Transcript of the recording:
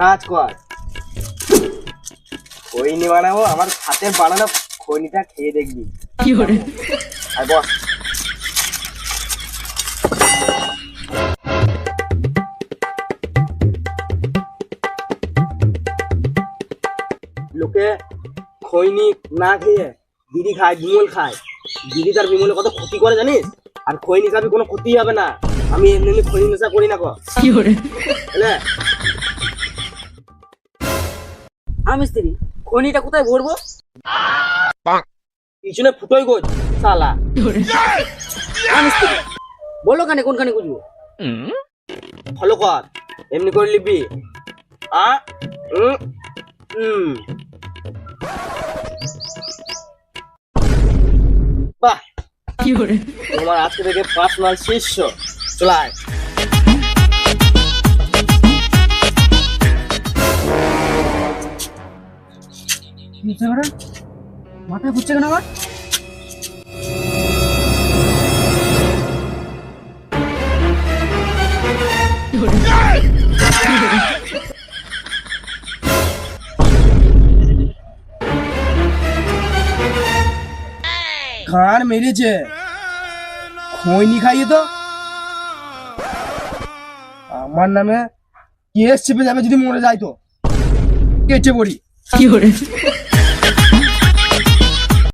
কাজ কর, খৈনি বানাবো, আমার হাতে বানানো খৈনিটা খেয়ে দেখবি। কি করে? আর বস, লোকে খৈনি না খেয়ে বিড়ি খায়, বিমল খায়। বিড়ি তার বিমলে কত ক্ষতি করে জানিস? আর খৈনি খাবি, কোনো ক্ষতি হবে না। আমি এমনি এমনি খৈনি নেশা করি না গো। কি করে? বুঝলে? আমি স্ত্রী খৈনিটা কোথায় ভরবো? পিছনে ফুটোই গোজ শালা। কি করে? আমি স্ত্রী বলো কানে কোনখানে খুঁজবো? ফলো কর, এমনি করে লিখবি। আ উম, উম। বাহ, কি করে? তোমার আজকে থেকে পার্সোনাল শিষ্য। চলায় মাথায় ঘুরছে কেন আমার? কি করে? গান মেরেছে, খৈনি খাইয়ে তো আমার নামে কেস চেপে যাবে। যদি মরে যায় তো কেটে পড়ি। কি করে?